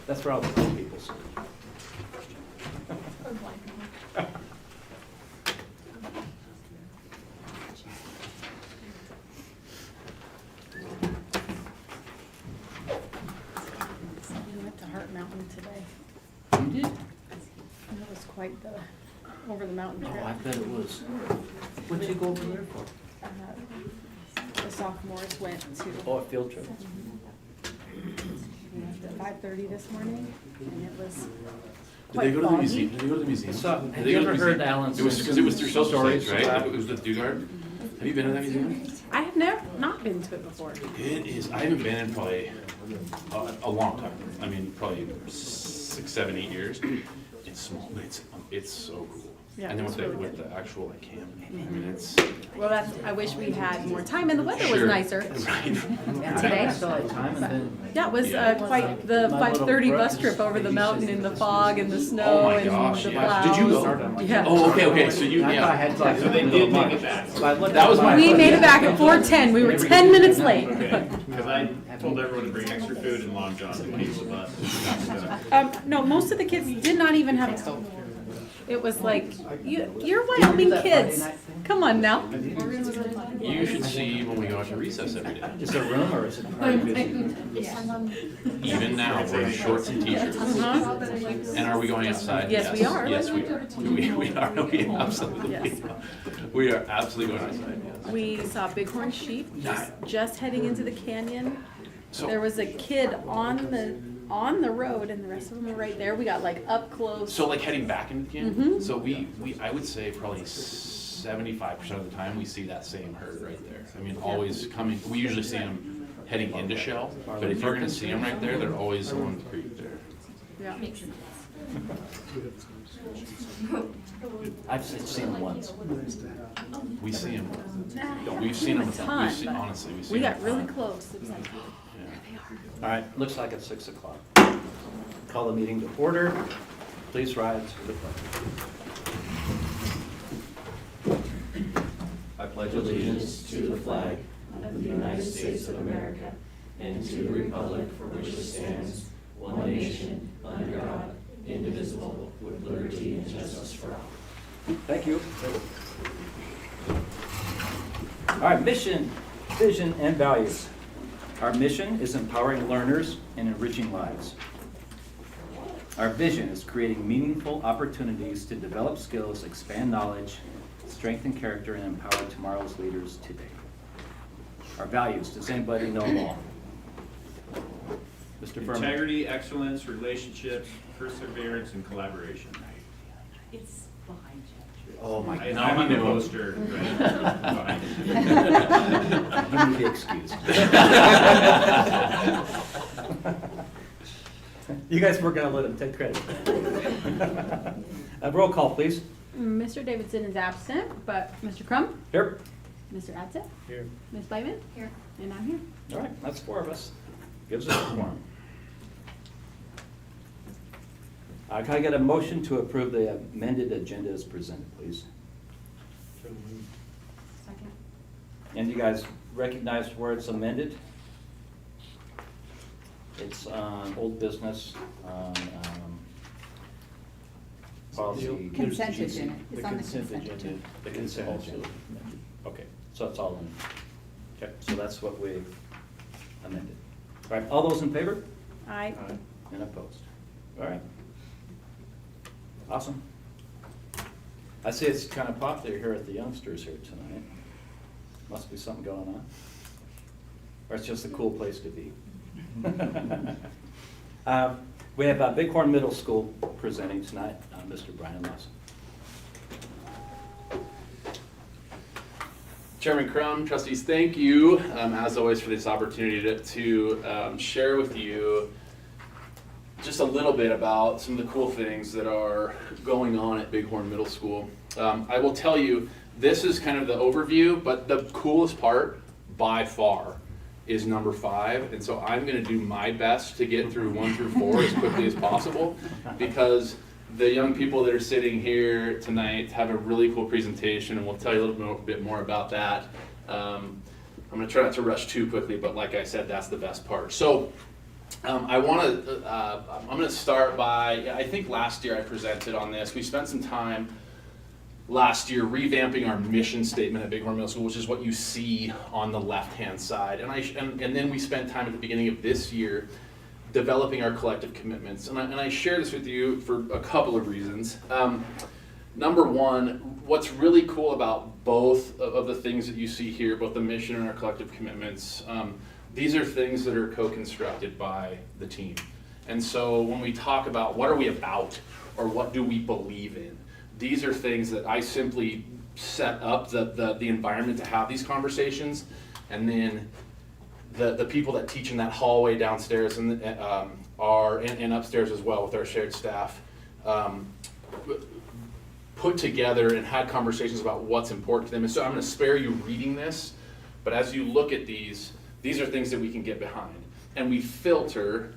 That's where all the cool people sit. We went to Heart Mountain today. You did? That was quite the over the mountain Oh, trip. I bet it was. What'd you go over there for? The sophomores went to Oh, a field trip. we left at 5:30 this morning, and it was Did quite they go to the foggy. museum? Did they go to the museum? So, Did have they you go to ever the heard museum? Alan It was because it was through social stories studies, right? about- It was the Dugard. Have you been to that museum? I have never not been to it before. It is. I haven't been in probably a long time. I mean, probably 6, 7, 8 years. It's small, but it's so cool. Yeah, And then it's with really the actual like camp. I mean, it's Well, that's. I wish we had more time, and the weather was Sure. nicer right. today. I still had time and then. Yeah, it was Yeah. quite the My little 5:30 brother bus trip over the is mountain in the 86. fog and the Oh snow my and gosh, the yeah. clouds. Did you go? Yeah. Oh, okay. So you, I thought I yeah. had like. So they did make it back. That was my. We made it back at 4:10. We were 10 minutes late. Okay, because I told everyone to bring extra food and Long John in case of us. No, most of the kids did not even have a coat. It was like, you're Wyoming that Friday kids. night thing? Come on now. You should see when we go out to recess every day. Is there room or is it private vision? Even now, we're in shorts and t-shirts. Uh-huh. And are we going outside? Yes, we are. Yes, we are. We are. We absolutely Yes. we are absolutely going outside. Yes. We saw bighorn sheep just heading into the canyon. So There was a kid on the road, and the rest of them were right there. We got like up close. like heading back into the canyon. Mhm. So we I would say probably 75% of the time we see that same herd right there. I mean, always coming. We usually see them heading into Shell, but if you're going to see them right there, they're always along the creek there. Yeah. I've seen them once. We see them. We've seen them. ton, We've seen, but honestly, we've seen We them. got really close. It was like, Yeah. All right, looks like it's 6 o'clock. Call the meeting to order. Please rise for the pledge. I pledge allegiance to the flag of the United States of America and to the republic for which it stands, one nation, under God, indivisible, with liberty and justice for all. Thank you. All right, mission, vision, and values. Our mission is empowering learners and enriching lives. Our vision is creating meaningful opportunities to develop skills, expand knowledge, strengthen character, and empower tomorrow's leaders today. Our values, does anybody know them all? Mr. Furman? Integrity, excellence, relationships, perseverance, and collaboration. It's behind you. Oh, my I'm God. on the poster. Right. You need to be excused. You guys were gonna let him take credit. Roll call, please. Mr. Davidson is absent, but Mr. Crum, Here. Mr. Adsett, Here. Ms. Blaven, Here. and I'm here. All right, that's 4 of us. Gives us a quorum. Can I get a motion to approve the amended agenda as presented, please? Second. And you guys recognize where it's amended? It's old business, policy. Consent agenda. It's on the consent agenda. The consent agenda. Okay, so it's all in. Okay, so that's what we amended. All right, all those in favor? Aye. And opposed? All right. Awesome. I see it's kind of popular here at the youngsters here tonight. Must be something going on. Or it's just a cool place to be. We have Bighorn Middle School presenting tonight, Mr. Brian Lawson. Chairman Crum, trustees, thank you, as always, for this opportunity to share with you just a little bit about some of the cool things that are going on at Bighorn Middle School. I will tell you, this is kind of the overview, but the coolest part, by far, is number 5, and so I'm going to do my best to get through 1 through 4 as quickly as possible, because the young people that are sitting here tonight have a really cool presentation, and we'll tell you a little bit more about that. I'm going to try not to rush too quickly, but like I said, that's the best part. So I'm going to start by, I think last year I presented on this. We spent some time last year revamping our mission statement at Bighorn Middle School, which is what you see on the left-hand side. And then we spent time at the beginning of this year developing our collective commitments. And I share this with you for a couple of reasons. Number one, what's really cool about both of the things that you see here, both the mission and our collective commitments, these are things that are co-constructed by the team. And so when we talk about what are we about or what do we believe in, these are things that I simply set up the environment to have these conversations, and then the people that teach in that hallway downstairs and upstairs as well with our shared staff put together and had conversations about what's important to them. And so I'm going to spare you reading this, but as you look at these are things that we can get behind. And we filter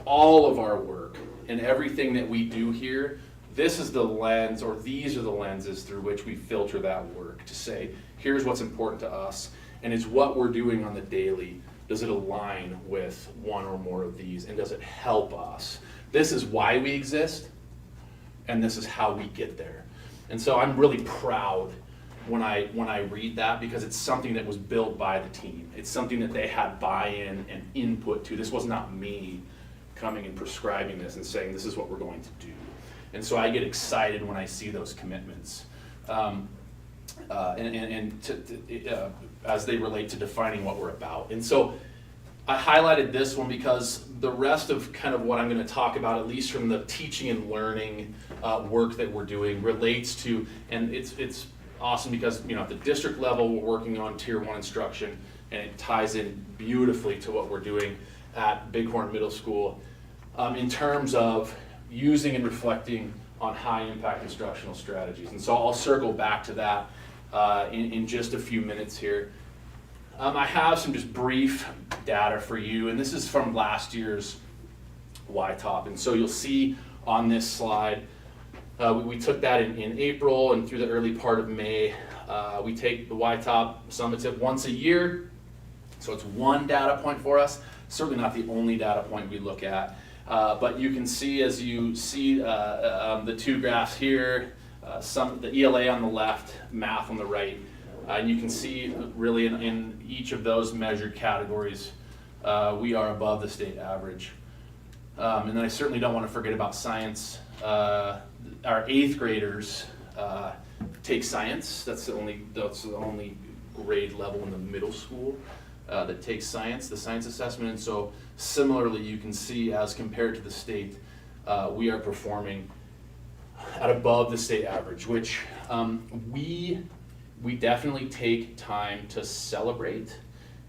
all of our work and everything that we do here. This is the lens, or these are the lenses through which we filter that work to say, here's what's important to us, and is what we're doing on the daily, does it align with one or more of these, and does it help us? This is why we exist, and this is how we get there. And so I'm really proud when I read that, because it's something that was built by the team. It's something that they had buy-in and input to. This was not me coming and prescribing this and saying this is what we're going to do. And so I get excited when I see those commitments, as they relate to defining what we're about. And so I highlighted this one because the rest of kind of what I'm going to talk about, at least from the teaching and learning work that we're doing, relates to, and it's awesome because, at the district level we're working on Tier 1 instruction, and it ties in beautifully to what we're doing at Bighorn Middle School in terms of using and reflecting on high impact instructional strategies. And so I'll circle back to that in just a few minutes here. I have some just brief data for you, and this is from last year's YTOP. And so you'll see on this slide, we took that in April and through the early part of May. We take the YTOP summative once a year, so it's one data point for us. Certainly not the only data point we look at, but you can see, as you see the two graphs here, the ELA on the left, math on the right, and you can see really in each of those measured categories, we are above the state average. And then I certainly don't want to forget about science. Our 8th graders take science. That's the only grade level in the middle school that takes science, the science assessment. And so similarly, you can see as compared to the state, we are performing at above the state average, which we definitely take time to celebrate,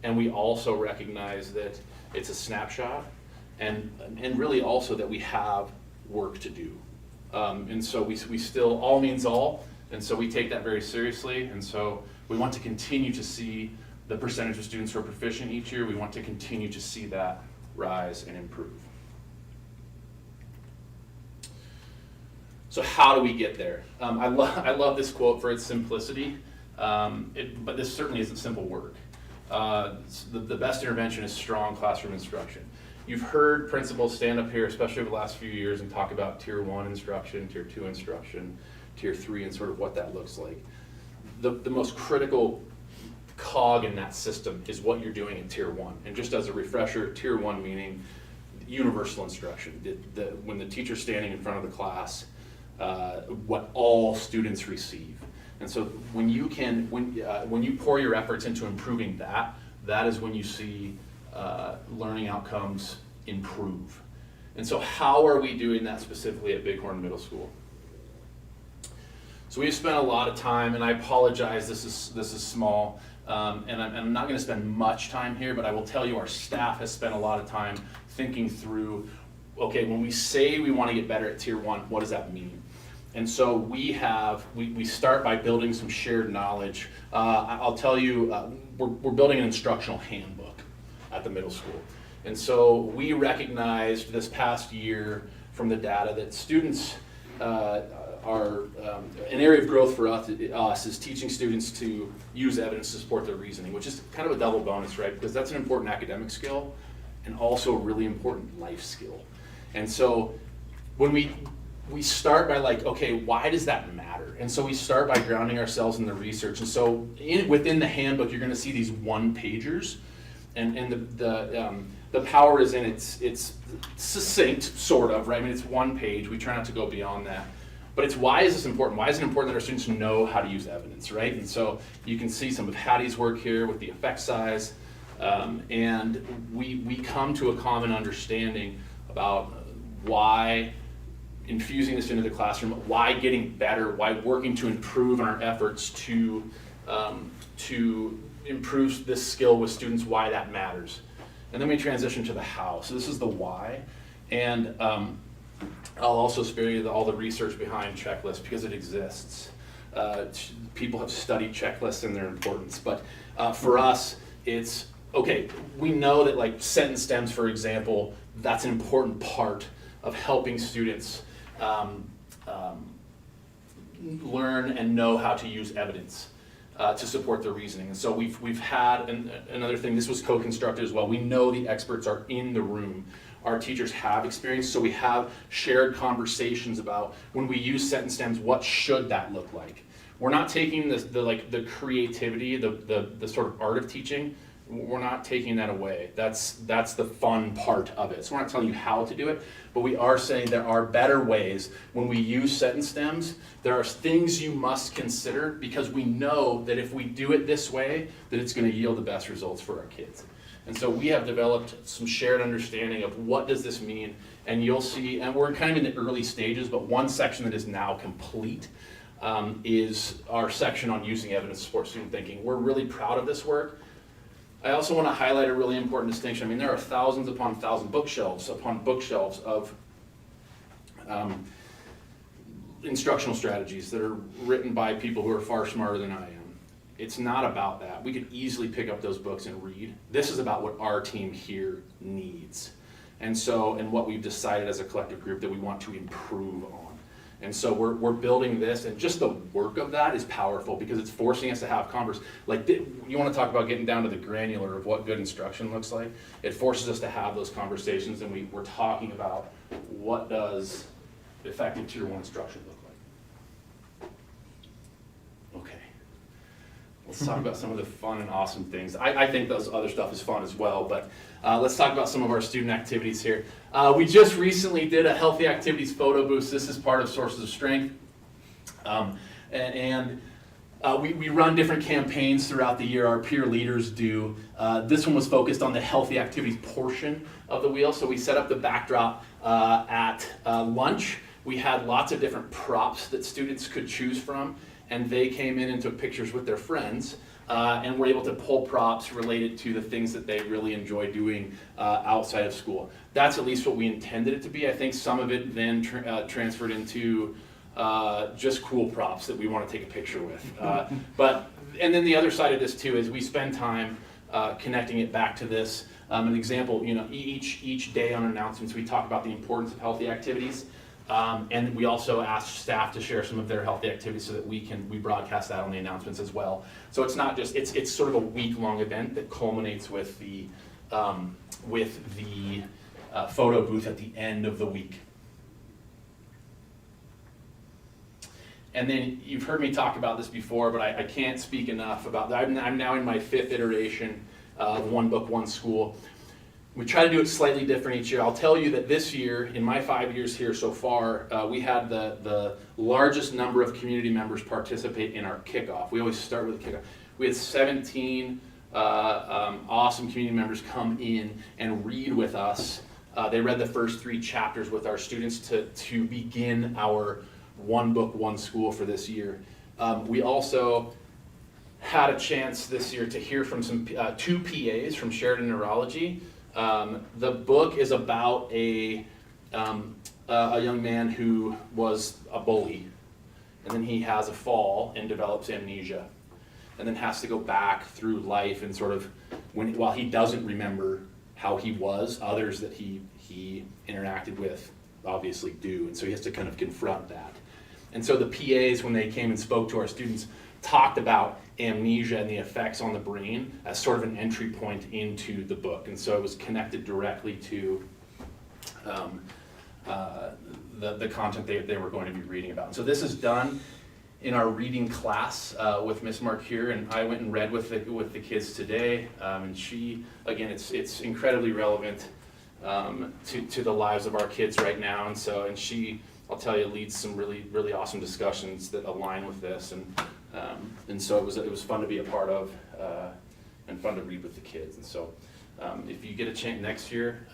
and we also recognize that it's a snapshot, and really also that we have work to do. And so we still, all means all, and so we take that very seriously, and so we want to continue to see the percentage of students who are proficient each year. We want to continue to see that rise and improve. So how do we get there? I love this quote for its simplicity, but this certainly isn't simple work. The best intervention is strong classroom instruction. You've heard principals stand up here, especially over the last few years, and talk about Tier 1 instruction, Tier 2 instruction, Tier 3, and sort of what that looks like. The most critical cog in that system is what you're doing in Tier 1. And just as a refresher, Tier 1 meaning universal instruction. When the teacher's standing in front of the class, what all students receive. And so when you pour your efforts into improving that is when you see learning outcomes improve. And so how are we doing that specifically at Bighorn Middle School? So we've spent a lot of time, and I apologize, this is small, and I'm not going to spend much time here, but I will tell you our staff has spent a lot of time thinking through, okay, when we say we want to get better at Tier 1, what does that mean? And so we start by building some shared knowledge. I'll tell you, we're building an instructional handbook at the middle school. And so we recognized this past year from the data that students are, an area of growth for us is teaching students to use evidence to support their reasoning, which is kind of a double bonus, right? Because that's an important academic skill, and also a really important life skill. And so when we start by like, okay, why does that matter? And so we start by grounding ourselves in the research. And so within the handbook, you're going to see these one-pagers, and the power is in it's succinct, sort of, right? I mean, it's one page. We try not to go beyond that. But it's why is this important? Why is it important that our students know how to use evidence, right? And so you can see some of Hattie's work here with the effect size, and we come to a common understanding about why infusing this into the classroom, why getting better, why working to improve on our efforts to improve this skill with students, why that matters. And then we transition to the how. So this is the why. And I'll also spare you all the research behind checklists because it exists. People have studied checklists and their importance. But for us, it's, okay, we know that like sentence stems, for example, that's an important part of helping students learn and know how to use evidence to support their reasoning. And so we've had another thing, this was co-constructed as well. We know the experts are in the room. Our teachers have experience, so we have shared conversations about when we use sentence stems, what should that look like? We're not taking the creativity, the sort of art of teaching, we're not taking that away. That's the fun part of it. So we're not telling you how to do it, but we are saying there are better ways. When we use sentence stems, there are things you must consider because we know that if we do it this way, that it's going to yield the best results for our kids. And so we have developed some shared understanding of what does this mean, and you'll see, and we're kind of in the early stages, but one section that is now complete is our section on using evidence to support student thinking. We're really proud of this work. I also want to highlight a really important distinction. I mean, there are thousands upon thousands, bookshelves upon bookshelves of instructional strategies that are written by people who are far smarter than I am. It's not about that. We could easily pick up those books and read. This is about what our team here needs. And what we've decided as a collective group that we want to improve on. And so we're building this, and just the work of that is powerful because it's forcing us to have conversations. Like, you want to talk about getting down to the granular of what good instruction looks like? It forces us to have those conversations, and we're talking about what does effective Tier 1 instruction look like. Okay. Let's talk about some of the fun and awesome things. I think those other stuff is fun as well, but let's talk about some of our student activities here. We just recently did a Healthy Activities photo boost. This is part of Sources of Strength. We run different campaigns throughout the year. Our peer leaders do. This one was focused on the Healthy Activities portion of the wheel. So we set up the backdrop at lunch. We had lots of different props that students could choose from, and they came in and took pictures with their friends and were able to pull props related to the things that they really enjoy doing outside of school. That's at least what we intended it to be. I think some of it then transferred into just cool props that we want to take a picture with. And then the other side of this too is we spend time connecting it back to this. An example, each day on announcements we talk about the importance of healthy activities. And we also ask staff to share some of their healthy activities so that we broadcast that on the announcements as well. So it's not just, it's sort of a week-long event that culminates with the photo booth at the end of the week. And then you've heard me talk about this before, but I can't speak enough about that. I'm now in my 5th iteration of One Book, One School. We try to do it slightly different each year. I'll tell you that this year, in my 5 years here so far, we had the largest number of community members participate in our kickoff. We always start with a kickoff. We had 17 awesome community members come in and read with us. They read the first 3 chapters with our students to begin our One Book, One School for this year. We also had a chance this year to hear from 2 PAs from Sheridan Neurology. The book is about a young man who was a bully, and then he has a fall and develops amnesia, and then has to go back through life and sort of, while he doesn't remember how he was, others that he interacted with obviously do, and so he has to kind of confront that. And so the PAs, when they came and spoke to our students, talked about amnesia and the effects on the brain as sort of an entry point into the book. And so it was connected directly to the content they were going to be reading about. And so this is done in our reading class with Miss Marcure, and I went and read with the kids today. And she, again, it's incredibly relevant to the lives of our kids right now. And she, I'll tell you, leads some really awesome discussions that align with this. And so it was fun to be a part of and fun to read with the kids. And so if you get a chance next year,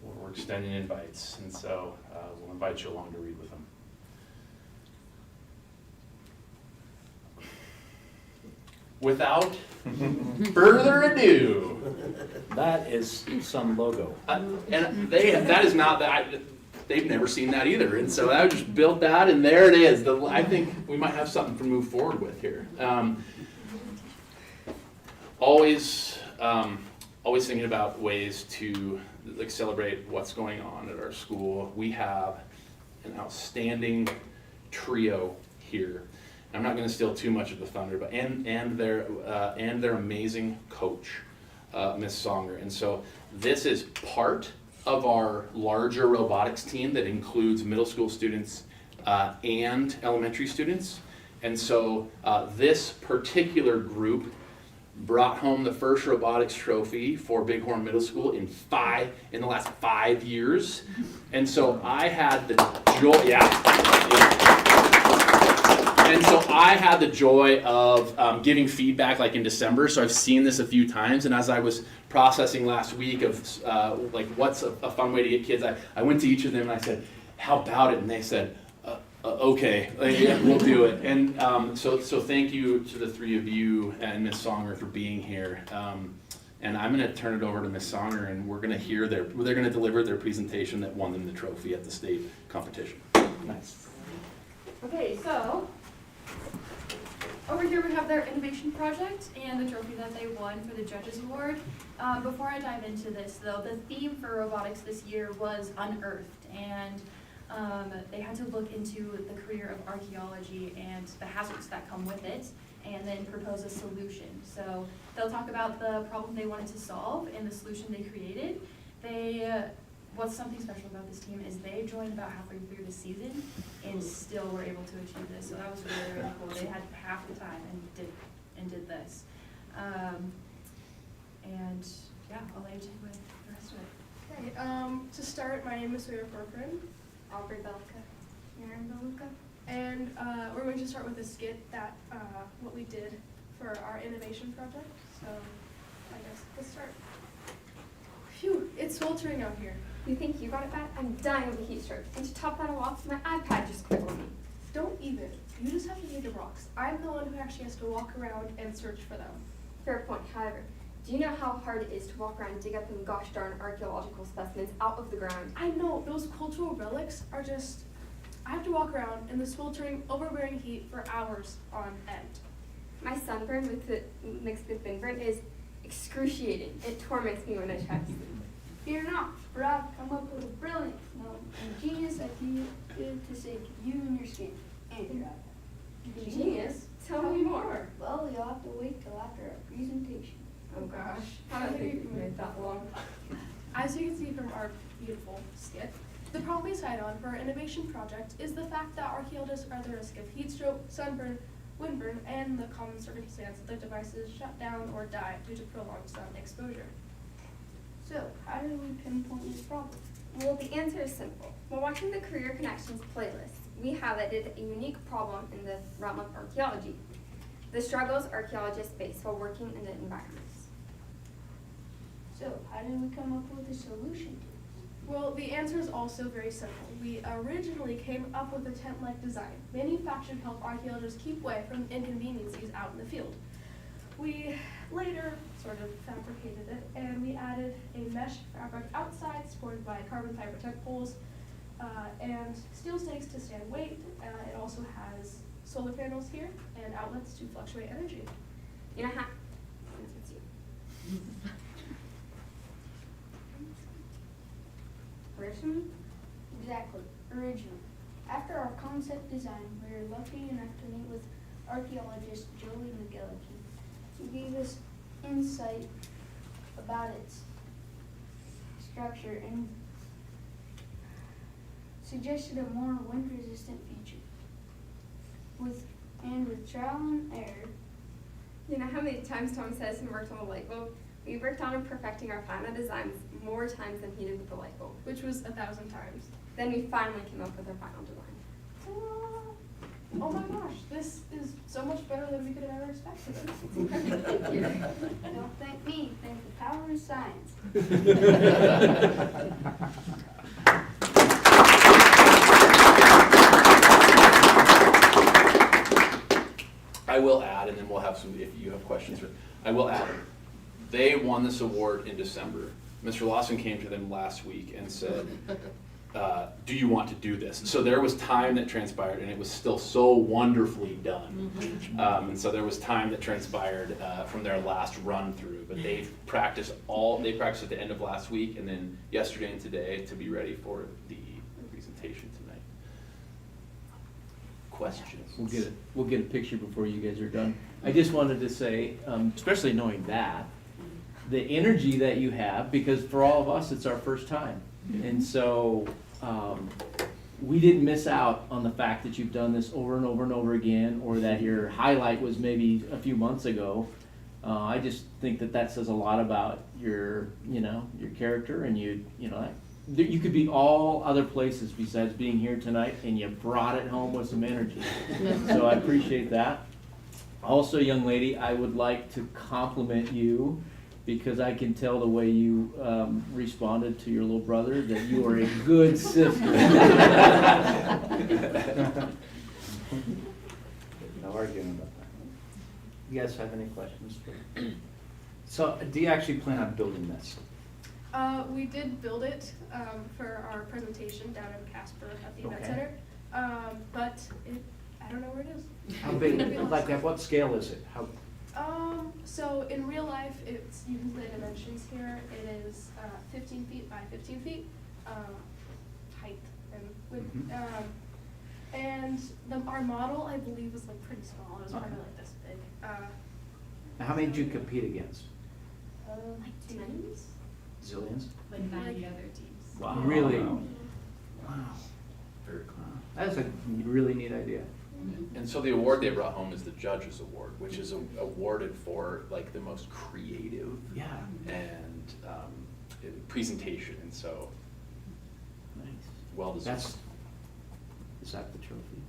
we're extending invites, and so we'll invite you along to read with them. Without further ado, That is some logo. and that is not that. They've never seen that either, and so I just built that, and there it is. I think we might have something to move forward with here. Always thinking about ways to celebrate what's going on at our school. We have an outstanding trio here. I'm not going to steal too much of the thunder, but and their amazing coach, Miss Songer. And so this is part of our larger robotics team that includes middle school students and elementary students. And so this particular group brought home the first robotics trophy for Bighorn Middle School in the last 5 years. And so I had the joy, And so I had the joy of giving feedback like in December. So I've seen this a few times, and as I was processing last week of what's a fun way to get kids, I went to each of them and I said, how about it? And they said, okay, yeah, we'll do it. And so thank you to the three of you and Miss Songer for being here. And I'm going to turn it over to Miss Songer, and we're going to hear they're going to deliver their presentation that won them the trophy at the state competition. Nice. Okay, so over here we have their innovation project and the trophy that they won for the Judges Award. Before I dive into this though, the theme for robotics this year was unearthed, and they had to look into the career of archaeology and the hazards that come with it, and then propose a solution. So they'll talk about the problem they wanted to solve and the solution they created. What's something special about this team is they joined about halfway through the season and still were able to achieve this. So that was really cool. They had half the time and did this. And yeah, I'll let you take away the rest of it. Okay, to start, my name is Soya Corcoran. Aubrey Belka. Aaron Beluca. And we're going to start with a skit that what we did for our innovation project. So I guess let's start. Phew, it's sweltering out here. You think you got it bad? I'm dying of a heat stroke. And to top that all off, my iPad just quit on me. Don't even. You just have to dig the rocks. I'm the one who actually has to walk around and search for them. Fair point, however. Do you know how hard it is to walk around and dig up them gosh darn archaeological specimens out of the ground? I know, those cultural relics are just... I have to walk around in the sweltering, overbearing heat for hours on end. My sunburn mixed with windburn is excruciating. It torments me when I try to sleep. Fear not, for I've come up with a brilliant, ingenious idea to save you and your skin and your iPad. Ingenious? Tell me more. Well, you'll have to wait till after our presentation. Oh gosh, I don't think we made that long. As you can see from our beautiful skit, the problem we decide on for our innovation project is the fact that archaeologists are at the risk of heat stroke, sunburn, windburn, and the common circumstance that their devices shut down or die due to prolonged sun exposure. So, how do we pinpoint this problem? Well, the answer is simple. While watching the Career Connections playlist, we highlighted a unique problem in the realm of archaeology. The struggles archaeologists face while working in the environments. So, how did we come up with a solution to this? Well, the answer is also very simple. We originally came up with a tent-like design, manufactured to help archaeologists keep away from the inconveniences out in the field. We later sort of fabricated it, and we added a mesh fabric outside supported by carbon fiber tent poles and steel stakes to stand weight. It also has solar panels here and outlets to fluctuate energy. You know how? It's you. Originally? Exactly, original. After our concept design, we were lucky enough to meet with archaeologist Joey McGillicuddy. He gave us insight about its structure and suggested a more wind-resistant feature. With trial and error, You know how many times Tom says he worked on the light bulb? We worked on and perfecting our final designs more times than he did with the light bulb. which was 1,000 times. Then we finally came up with our final design. Oh my gosh, this is so much better than we could have ever expected. Thank you. don't thank me, thank the power of science. I will add, and then we'll have some, if you have questions, I will add, they won this award in December. Mr. Lawson came to them last week and said, do you want to do this? So there was time that transpired, and it was still so wonderfully done. And so there was time that transpired from their last run through, but they practiced at the end of last week, and then yesterday and today to be ready for the presentation tonight. Questions? We'll get a picture before you guys are done. I just wanted to say, especially knowing that, the energy that you have, because for all of us, it's our first time. And so we didn't miss out on the fact that you've done this over and over and over again, or that your highlight was maybe a few months ago. I just think that says a lot about your character, and you could be all other places besides being here tonight, and you brought it home with some energy. So I appreciate that. Also, young lady, I would like to compliment you, because I can tell the way you responded to your little brother that you are a good sister. No arguing about that. You guys have any questions? So, do you actually plan on building this? We did build it for our presentation down in Casper at the event Okay. center, but I don't know where it is. How big? Like, at what scale is it? How? So in real life, it's, you can see the dimensions here. It is 15 feet by 15 feet height and width. Mhm. And our model, I believe, was like pretty small. It was probably like this big. Now, how many did you compete against? Like teams. Zillions? Like 90 other teams. Wow. Really? Wow. Very cool. That's a really neat idea. And so the award they brought home is the Judges Award, which is awarded for like the most creative Yeah. and presentation, and so Nice. well deserved. Is that the trophy?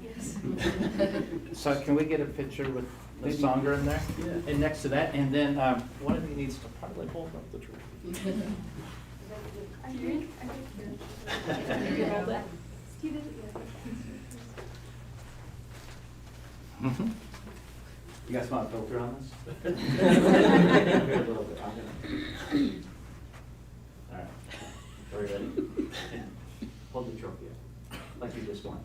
Yes. So can we get a picture with the songer in there? Yeah. And next to that, and then one of you needs to probably hold up the trophy. I think You hold it. he did it. Yeah. Mm-hmm. You guys want a filter on this? A little bit. I'm gonna- All right. Are we ready? Hold the trophy up, like you just won.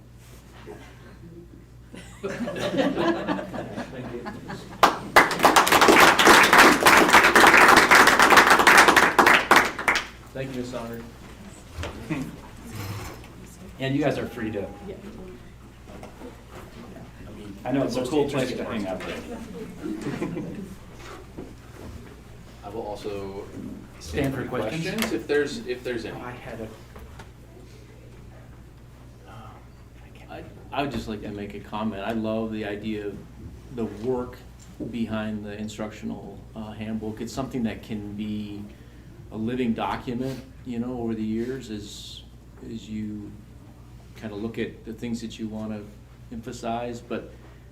Thank you. Thank you, Ms. Sonner. And you guys are free to. I know it's a cool place to hang out. I will also Stand for questions? if there's any. I had a. I would just like to make a comment. I love the idea of the work behind the instructional handbook. It's something that can be a living document, over the years as you kind of look at the things that you want to emphasize. But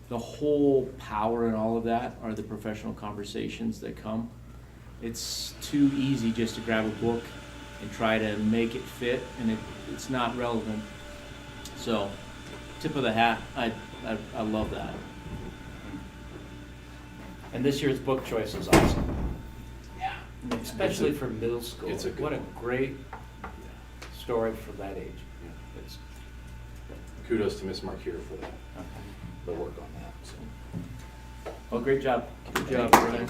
the whole power in all of that are the professional conversations that come. It's too easy just to grab a book and try to make it fit, and it's not relevant. So, tip of the hat, I love that. And this year's book choice is awesome. Yeah. Especially for middle school. It's a good What a one. great story for that age. It's, kudos to Miss Markier for that, Okay. the work on that. So. Well, great job. Good job, Brian.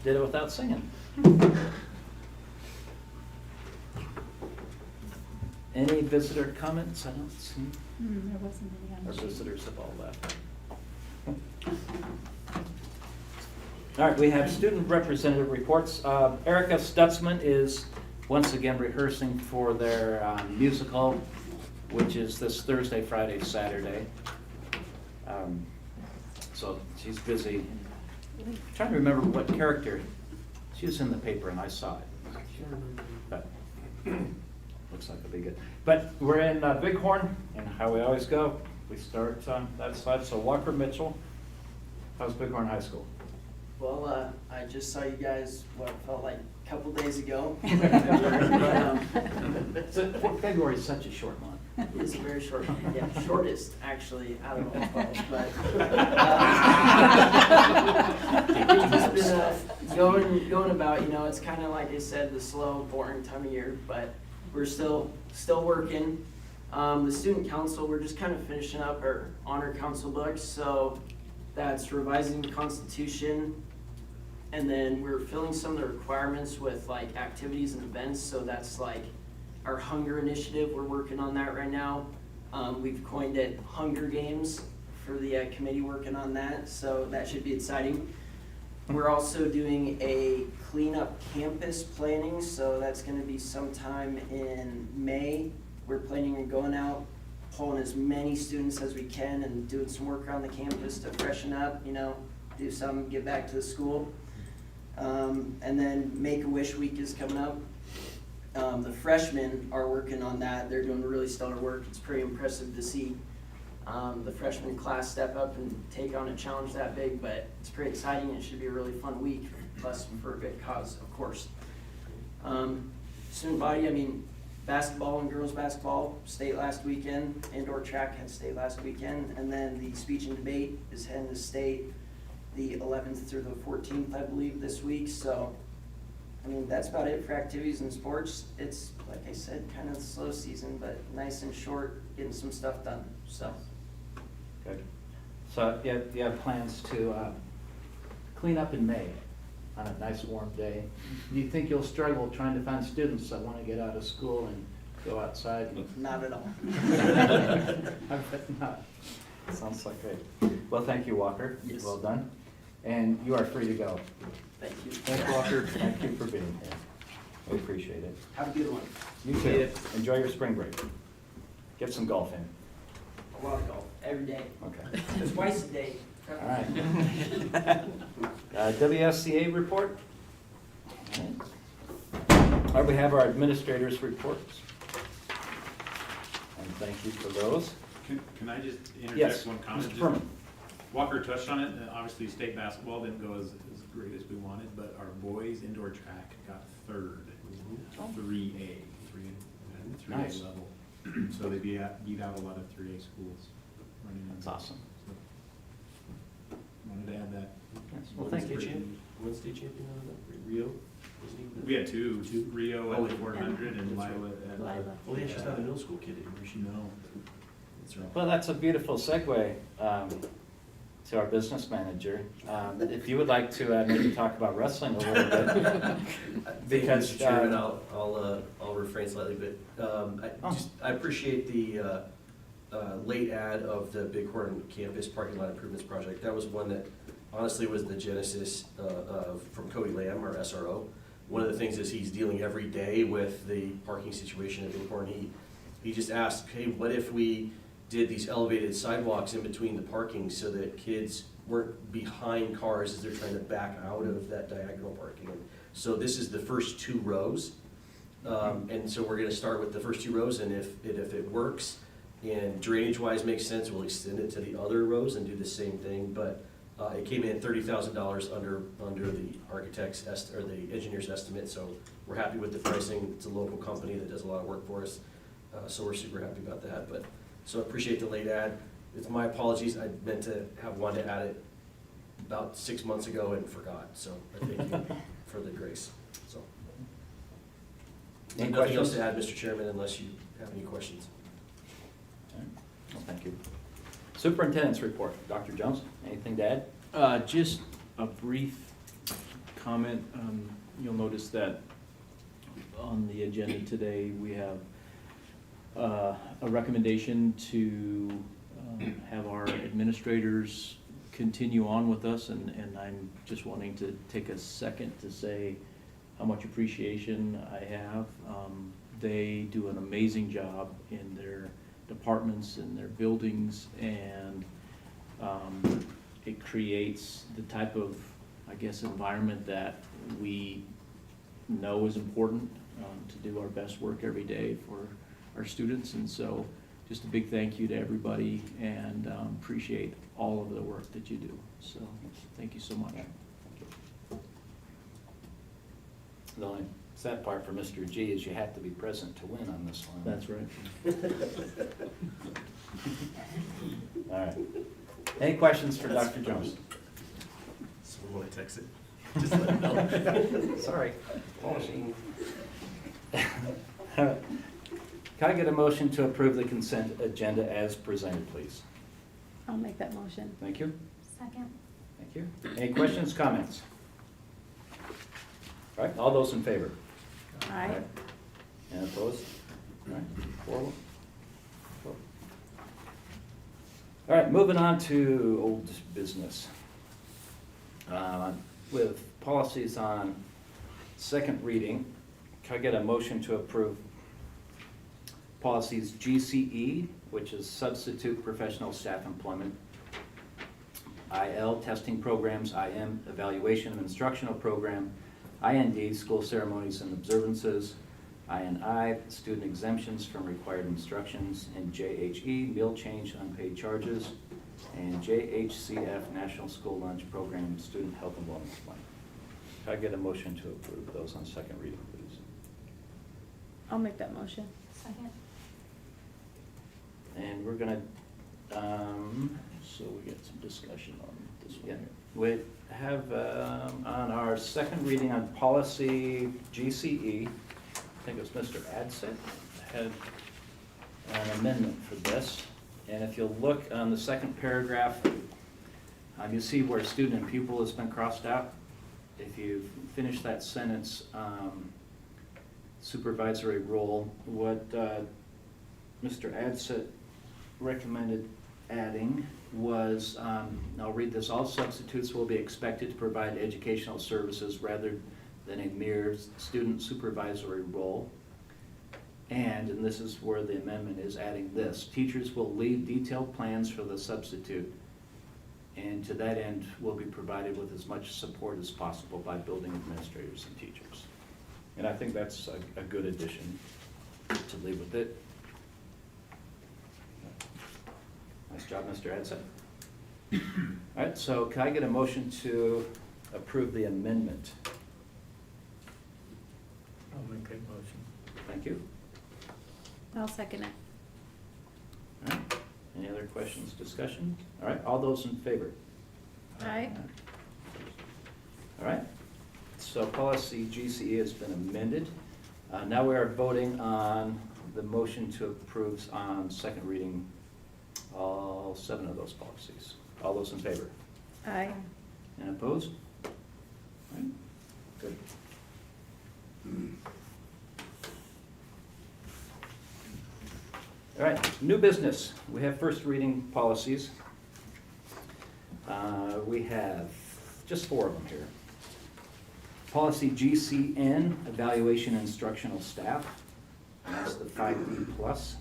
Did it without singing. Any visitor comments? I don't see. There wasn't any on Our the sheet. visitors have all left. All right, we have student representative reports. Erica Stutzman is once again rehearsing for their musical, which is this Thursday, Friday, Saturday. So she's busy. I'm trying to remember what character. She was in the paper and I saw it. But looks like it'll be good. But we're in Bighorn, and how we always go, we start on that side. So Walker Mitchell, how's Bighorn High School? Well, I just saw you guys, what felt like a couple days ago. But, February is such a short month. it's a very short, yeah, shortest actually out of all 12, but it's been going about, you know, it's kind of like I said, the slow, boring time of year, but we're still working. The student council, we're just kind of finishing up our honor council books, so that's revising the Constitution, and then we're filling some of the requirements with like activities and events, so that's like our hunger initiative, we're working on that right now. We've coined it Hunger Games for the committee working on that, so that should be exciting. We're also doing a cleanup campus planning, so that's gonna be sometime in May. We're planning on going out, pulling as many students as we can and doing some work around the campus to freshen up, you know, do some, get back to the school. And then Make-A-Wish Week is coming up. The freshmen are working on that. They're doing really stellar work. It's pretty impressive to see the freshman class step up and take on a challenge that big, but it's pretty exciting. It should be a really fun week, plus for a good cause, of course. Student body, I mean, basketball and girls basketball, state last weekend. Indoor track had state last weekend. And then the speech and debate is heading to state the 11th through the 14th, I believe, this week. So, I mean, that's about it for activities and sports. It's, like I said, kind of a slow season, but nice and short, getting some stuff done, so. Good. So you have plans to clean up in May on a nice warm day. Do you think you'll struggle trying to find students that want to get out of school and go outside? Not at all. I bet not. Sounds like great. Well, thank you, Walker. Yes. Well done. And you are free to go. Thank you. Thanks, Walker. Thank you for being here. We appreciate it. Have a good one. You too. Enjoy your spring break. Get some golf in. A lot of golf, every day. Okay. Twice a day. All right. WSCA report. All right, we have our administrators' reports. And thank you for those. Can I just Yes, interject one comment? Mr. Furman. Walker touched on it. Obviously, state basketball didn't go as great as we wanted, but our boys indoor track got third, 3A, 3A Nice. level. So they beat out a lot of 3A schools running. That's awesome. So, wanted to add that. Yes, well, thank you. One state champion out of that, Rio? Was he the- We had two, Rio Oh, at the 400 and that's Lila right. at. Lila. Oh, yeah, she's not a middle school kid anymore, she No. That's right. Well, that's a beautiful segue to our business manager. If you would like to maybe talk about wrestling a little bit. Because, Mr. Chairman, I'll refrain slightly, but I appreciate the late ad of the Bighorn campus parking lot improvements project. That was one that honestly was the genesis from Cody Lamb, our SRO. One of the things is he's dealing every day with the parking situation at Bighorn. He just asked, hey, what if we did these elevated sidewalks in between the parking so that kids weren't behind cars as they're trying to back out of that diagonal parking. And so this is the first 2 rows. And so we're gonna start with the first 2 rows, and if it works and drainage-wise makes sense, we'll extend it to the other rows and do the same thing. But it came in $30,000 under the architect's or the engineer's estimate, so we're happy with the pricing. It's a local company that does a lot of work for us, so we're super happy about that. But so I appreciate the late ad. It's my apologies. I meant to have wanted to add it about 6 months ago and forgot. So I thank you for the grace. So Any nothing else questions? to add, Mr. Chairman, unless you have any questions. Well, thank you. Superintendent's report. Dr. Jones, anything to add? Just a brief comment. You'll notice that on the agenda today, we have a recommendation to have our administrators continue on with us, and I'm just wanting to take a second to say how much appreciation I have. They do an amazing job in their departments and their buildings, and it creates the type of, I guess, environment that we know is important to do our best work every day for our students. And so just a big thank you to everybody, and appreciate all of the work that you do. So thank you so much. The only sad part for Mr. G is you have to be present to win on this one. That's right. All right. Any questions for Dr. Jones? So when I text it, just let me know. Sorry. Can I get a motion to approve the consent agenda as presented, please? I'll make that motion. Thank you. Second. Thank you. Any questions, comments? All right, all those in favor? Aye. And opposed? All right, 4. All right, moving on to old business. With policies on second reading, can I get a motion to approve policies GCE, which is substitute professional staff employment, IL, testing programs, IM, evaluation of instructional program, IND, school ceremonies and observances, INI, student exemptions from required instructions, and JHE, meal change, unpaid charges, and JHCF, National School Lunch Program, Student Health and Wellness Plan. Can I get a motion to approve those on second reading, please? I'll make that motion. Second. And we're gonna, So we get some discussion on this one yeah, here. we have, on our second reading on policy GCE, I think it was Mr. Adsit, had an amendment for this. And if you'll look on the second paragraph, you see where student and pupil has been crossed out. If you finish that sentence, supervisory role, what Mr. Adsit recommended adding was, I'll read this, all substitutes will be expected to provide educational services rather than a mere student supervisory role. And this is where the amendment is adding this, teachers will lead detailed plans for the substitute, and to that end will be provided with as much support as possible by building administrators and teachers. And I think that's a good addition to leave with it. Nice job, Mr. Adsit. All right, so can I get a motion to approve the amendment? I'll make that motion. Thank you. I'll second it. All right, any other questions, discussion? All right, all those in favor? Aye. All right, so policy GCE has been amended. Now we are voting on the motion to approve on second reading all 7 of those policies. All those in favor? Aye. And opposed? All right, good. All right, new business. We have first reading policies. We have just 4 of them here. Policy GCN, evaluation instructional staff. That's the 5B plus.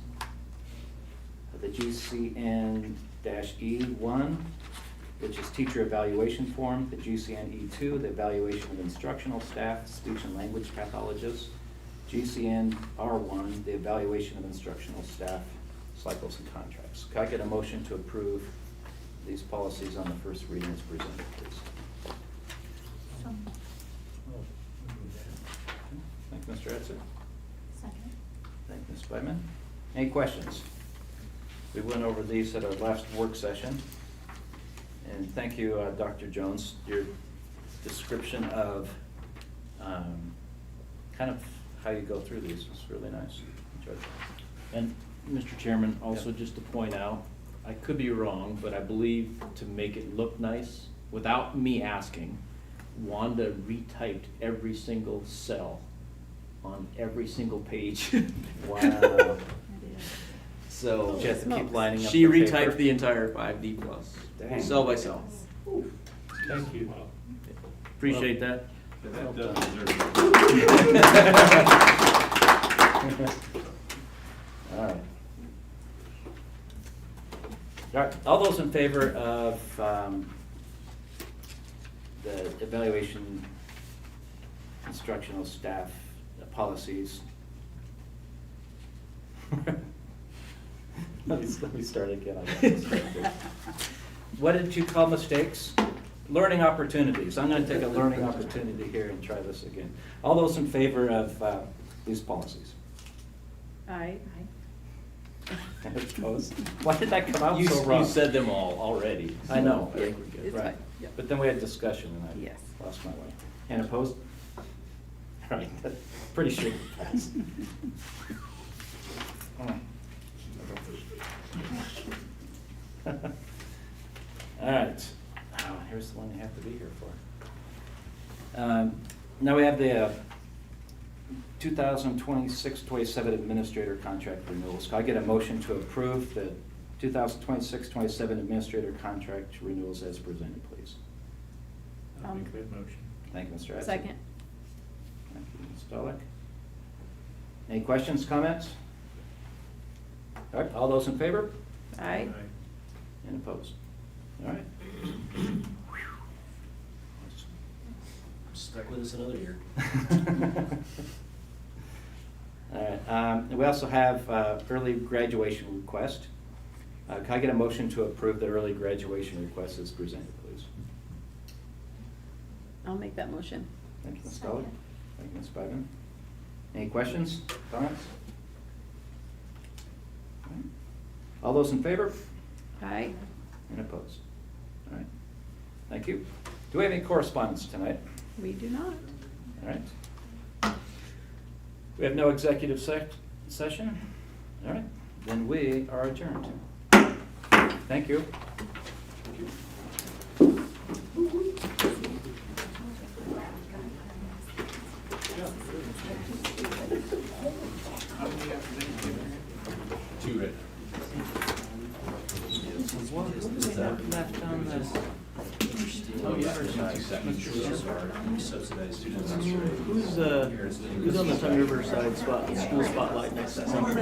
The GCN-E1, which is teacher evaluation form. The GCN-E2, the evaluation of instructional staff, speech and language pathologists. GCN-R1, the evaluation of instructional staff, cycles and contracts. Can I get a motion to approve these policies on the first reading as presented, please? Thank you, Mr. Edson. Second. Thank you, Ms. Byman. Any questions? We went over these at our last work session. And thank you, Dr. Jones. Your description of kind of how you go through these was really nice. Enjoyed it. And Mr. Chairman, also just to point out, I could be wrong, but I believe to make it look nice, without me asking, Wanda retyped every single cell on every single page. Wow. So Did you have to keep lining up she the retyped paper? the entire 5D plus, Dang. cell by cell. Thank you. Appreciate that. But Well that done. does deserve it. All right. All right, all those in favor of the evaluation instructional staff policies? Let me start again. I got distracted. What did you call mistakes? Learning opportunities. I'm going to take a learning opportunity here and try this again. All those in favor of these policies? Aye. Opposed? Why did that come out You, so wrong? you said them all already. I know. So I think we're good. It's Right. fine. Yep. But then we had discussion and I Yes. lost my way. And opposed? All right, that's pretty sure it passed. All right, oh, here's the one you have to be here for. Now we have the 2026-27 administrator contract renewals. Can I get a motion to approve the 2026-27 administrator contract renewals as presented, please? I'll make that motion. Thank you, Mr. Edsel. Second. Thank you, Ms. Stolick. Any questions, comments? All right, all those in favor? Aye. And opposed? All right. Stuck with us another year. All right, we also have early graduation request. Can I get a motion to approve the early graduation request as presented, please? I'll make that motion. Thank you, Ms. Stolick. Thank you, Ms. Bowden. Any questions, comments? All right. All those in favor? Aye. And opposed? All right. Thank you. Do we have any correspondence tonight? We do not. All right. We have no executive session? All right, then we are adjourned. Thank you. Two right Left on this. Oh, yeah. 2 seconds. Subsidized students. Who's on the Tongue River side spot, school spotlight next December?